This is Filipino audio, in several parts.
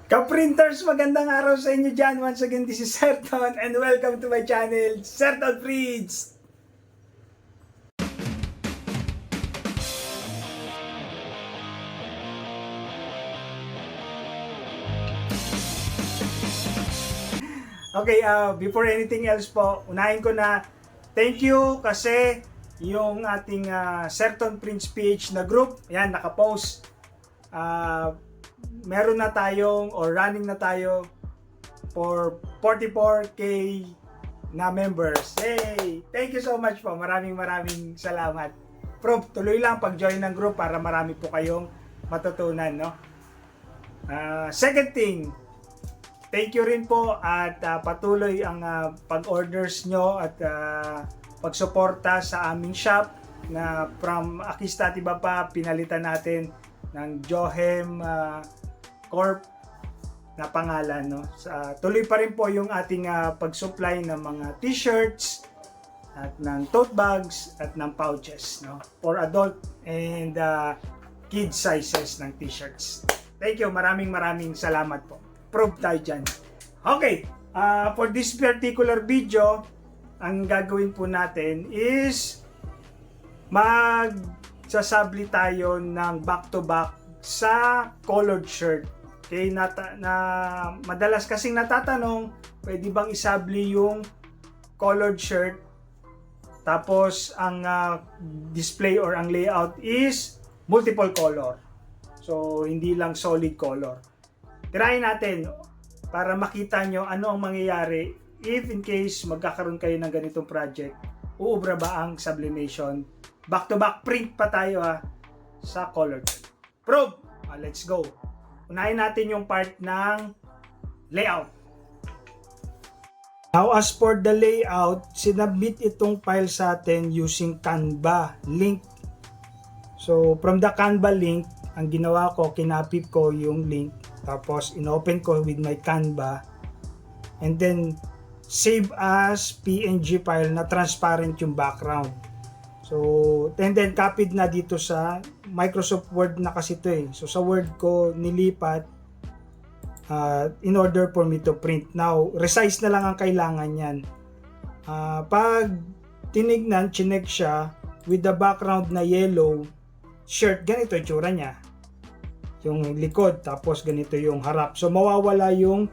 Ka-printers, magandang araw sa inyo dyan. Once again, this is Serton and welcome to my channel, Serton Prints! Okay, before anything else po, unahin ko na thank you kasi yung ating Serton Prints PH na group, yan, nakapost. Meron na tayong or running na tayo for 44k na members. Hey! Thank you so much po. Maraming salamat. Prof, tuloy lang pag-join ng group para marami po kayong matutunan, no? Second thing, thank you rin po at patuloy ang pag-orders nyo at pagsuporta sa aming shop na from Akista Tibapa pinalitan natin ng Johem Corp na pangalan, no? Tuloy pa rin po yung ating pag-supply ng mga t-shirts at ng tote bags at ng pouches, no? For adult and kid sizes ng t-shirts. Thank you, maraming salamat po. Prove tayo dyan. Okay, for this particular video, ang gagawin po natin is magsasabli tayo ng back-to-back sa colored shirt. Okay, madalas kasing natatanong, pwede bang isabli yung colored shirt tapos ang display or ang layout is multiple color. So, hindi lang solid color. Tirahin natin para makita nyo ano ang mangyayari if in case magkakaroon kayo ng ganitong project. Uubra ba ang sublimation? Back-to-back print pa tayo sa colored shirt. Prove! Let's go! Unahin natin yung part ng layout. Now, as for the layout, sinabit itong file sa atin using Canva link. So, from the Canva link, ang ginawa ko, kinapip ko yung link, tapos inopen ko with my Canva, and then save as PNG file na transparent yung background. So, and then copied na dito sa Microsoft Word na kasi ito eh. So, sa Word ko nilipat in order for me to print. Now, resize na lang ang kailangan yan. Pag tinignan, chinek siya with the background na yellow shirt, ganito yung tsura niya. Yung likod, tapos ganito yung harap. So, mawawala yung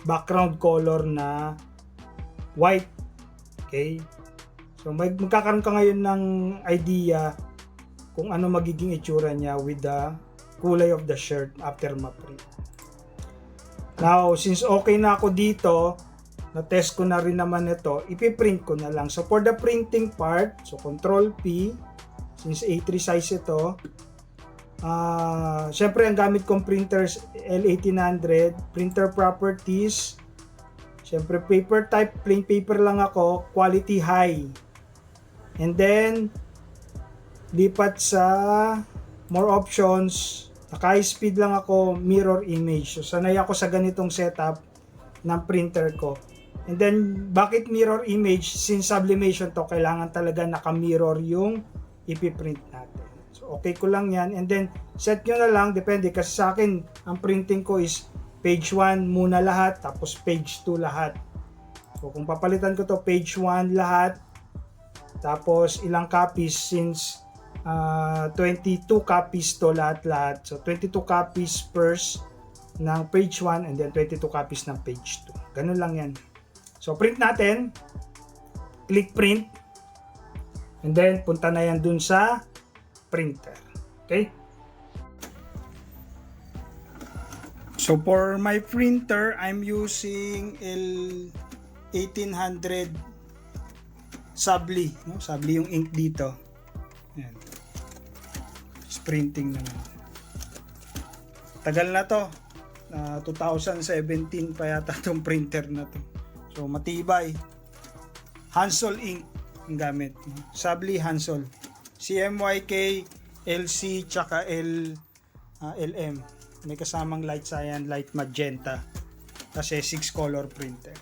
background color na white. Okay? So, magkakaroon ka ngayon ng idea kung ano magiging itsura niya with the kulay of the shirt after ma-print. Now, since okay na ako dito, na-test ko na rin naman ito, ipiprint ko na lang. So, for the printing part, so Control P, since A3 size ito, syempre ang gamit kong printers L1800, printer properties, syempre paper type, plain paper lang ako, quality high. And then, lipat sa more options, naka-high speed lang ako, mirror image. So, sanay ako sa ganitong setup ng printer ko. And then, bakit mirror image? Since sublimation to, kailangan talaga naka-mirror yung ipiprint natin. So, okay ko lang yan. And then, set nyo na lang, depende. Kasi sa akin, ang printing ko is page 1 muna lahat, tapos page 2 lahat. So, kung papalitan ko to page 1 lahat, tapos ilang copies since 22 copies to lahat-lahat. So, 22 copies first ng page 1 and then 22 copies ng page 2. Ganun lang yan. So, print natin. Click print. And then, punta na yan dun sa printer. Okay? So, for my printer, I'm using L1800 Sabli. No? Sabli yung ink dito. Ayan. Printing naman. Tagal na to. 2017 pa yata itong printer na to. So, matibay. Hansol ink ang gamit. Sabli Hansol. CMYK, LC, tsaka LM. May kasamang light cyan, light magenta. Kasi 6 color printer.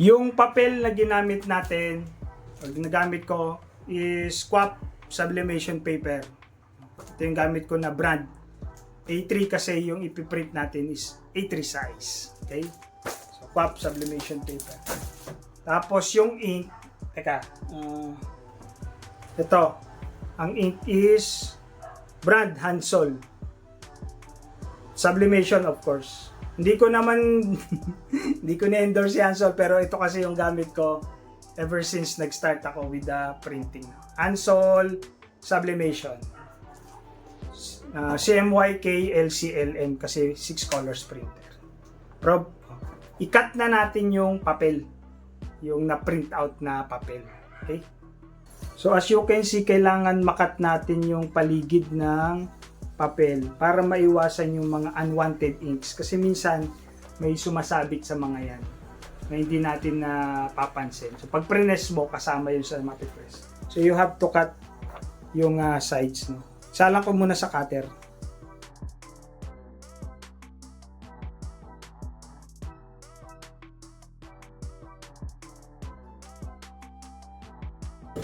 Yung papel na ginamit natin, o ginagamit ko, is Quap sublimation paper. Ito yung gamit ko na brand. A3 kasi yung ipiprint natin is A3 size. Okay? So, POP sublimation paper. Tapos yung ink, teka, ito, ang ink is brand Hansol. Sublimation of course. Hindi ko naman, hindi ko na-endorse si Hansol, pero ito kasi yung gamit ko ever since nag-start ako with the printing. Hansol Sublimation. CMYK LCLM kasi 6 colors printer. I-cut na natin yung papel, yung na-print out na papel. Okay? So as you can see, kailangan makat natin yung paligid ng papel para maiwasan yung mga unwanted inks kasi minsan may sumasabit sa mga yan na hindi natin napapansin. So pag press mo, kasama yun sa mapipress. So you have to cut yung sides, no? Salang ko muna sa cutter.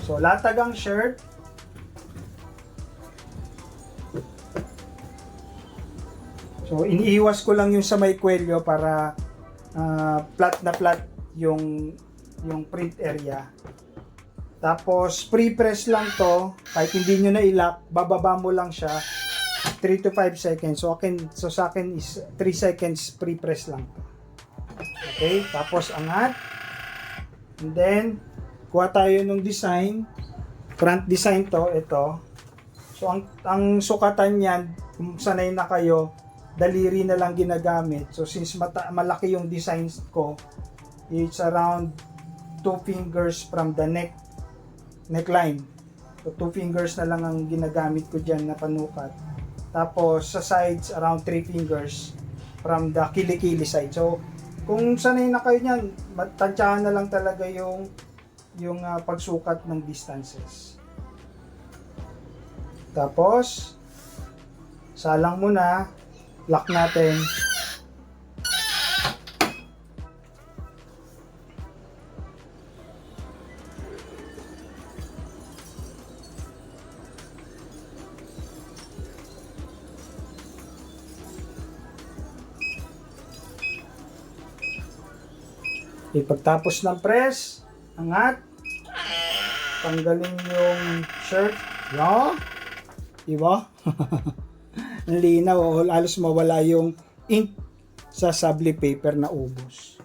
So latag ang shirt. So iniiwas ko lang yung sa may kwelyo para flat na flat yung print area. Tapos pre-press lang to, kahit hindi nyo na i-lock, bababa mo lang siya 3 to 5 seconds. So sa akin is 3 seconds pre-press lang to. Okay, tapos angat. And then kuha tayo ng design. Front design to, ito. So ang sukatan niyan, kung sanay na kayo, daliri na lang ginagamit. So since malaki yung designs ko, it's around 2 fingers from the neckline. So 2 fingers na lang ang ginagamit ko dyan na panukat. Tapos sa sides around 3 fingers from the kilikili side. So kung sanay na kayo niyan, tansyahan na lang talaga yung pagsukat ng distances. Tapos salang muna, lock natin. Pagtapos ng press, angat, tanggalin yung shirt, diba? Ang linaw, halos mawala yung ink sa subli paper na ubos.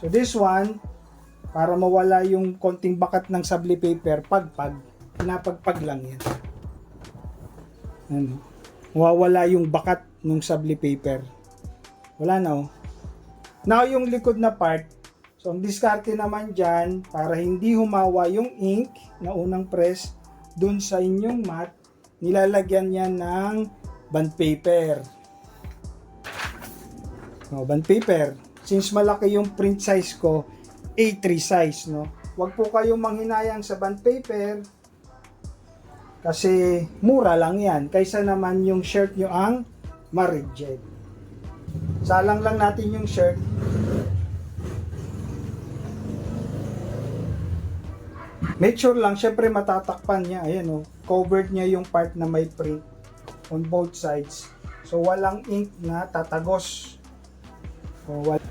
So this one, para mawala yung konting bakat ng subli paper, pinapagpag lang yan. Ano? Mawawala yung bakat ng subli paper. Wala na oh. Now yung likod na part, so ang diskarte naman dyan, para hindi humawa yung ink na unang press dun sa inyong mat, nilalagyan yan ng bond paper. No, bond paper. Since malaki yung print size ko, A3 size, no. Huwag po kayong manghinayang sa bond paper kasi mura lang yan. Kaysa naman yung shirt nyo ang ma-reject. Salang lang natin yung shirt. Make sure lang, syempre matatakpan niya. Ayan o, covered niya yung part na may print on both sides. So walang ink na tatagos.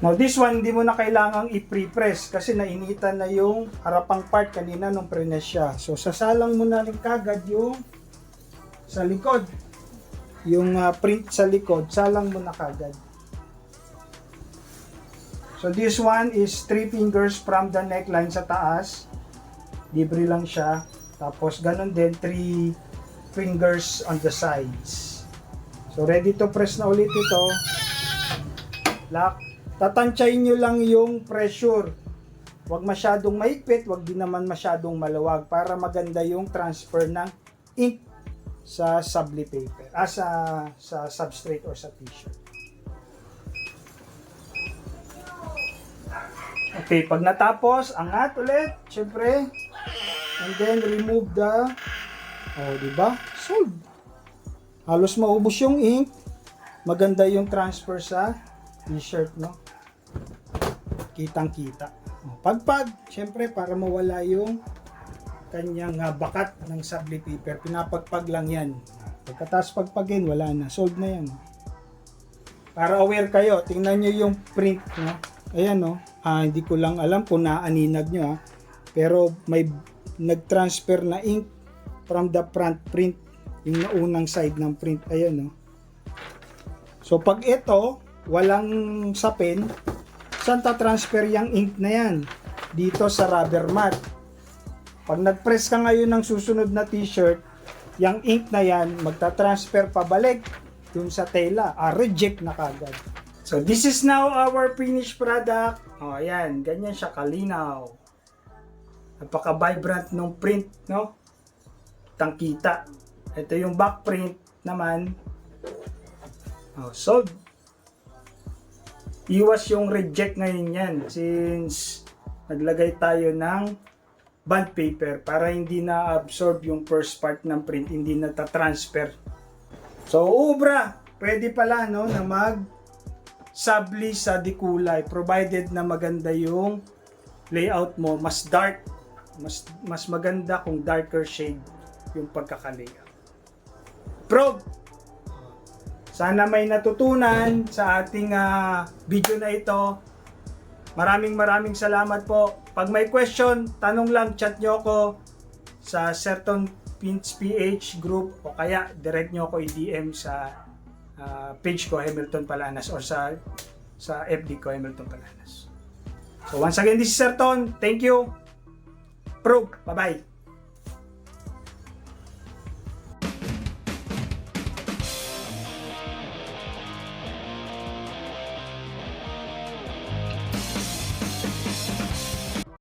Now this one, hindi mo na kailangang i-pre-press kasi nainitan na yung harapang part kanina nung pre-press siya. So sasalang mo na rin kagad yung sa likod. Yung print sa likod, salang mo na kagad. So this one is 3 fingers from the neckline sa taas. Libre lang siya. Tapos ganun din 3 fingers on the sides. So ready to press na ulit ito. Lock. Tatansyahin nyo lang yung pressure. Huwag masyadong mahigpit, huwag din naman masyadong maluwag para maganda yung transfer ng ink sa subli paper. Sa substrate or sa t-shirt. Okay, pag natapos, angat ulit, syempre. And then remove the diba? Solved. Halos maubos yung ink. Maganda yung transfer sa t-shirt, no? Kitang-kita. Pagpag, syempre para mawala yung kanyang bakat ng subli paper, pinapagpag lang yan. Pagkatapos pagpagin, wala na. Solved na yan. Para aware kayo, tingnan nyo yung print, no? Ayan, no? Hindi ko lang alam kung naaninag nyo, ha? Pero may nag-transfer na ink from the front print, yung naunang side ng print. Ayan, no? So, pag ito, walang sapin, saan ta-transfer yung ink na yan? Dito sa rubber mat. Pag nag-press ka ngayon ng susunod na t-shirt, yung ink na yan, magta-transfer pabalik dun sa tela, reject na kagad. So this is now our finished product. Ayan, ganyan siya kalinaw. Napaka-vibrant ng print, no? Tangkita. Ito yung back print naman. So iwas yung reject ngayon yan since naglagay tayo ng bond paper para hindi na-absorb yung first part ng print, hindi na-transfer. So, ubra, pwede pala, no, na mag-subli sa dekulay provided na maganda yung layout mo, mas dark, mas maganda kung darker shade yung pagkaka-layout. Probe! Sana may natutunan sa ating video na ito. Maraming salamat po. Pag may question, tanong lang, chat nyo ako sa Certon Pins PH group o kaya direct nyo ako i-DM sa page ko, Hamilton Palanas, or sa FB ko, Hamilton Palanas. So once again, this is Certon. Thank you. Proof. Bye-bye.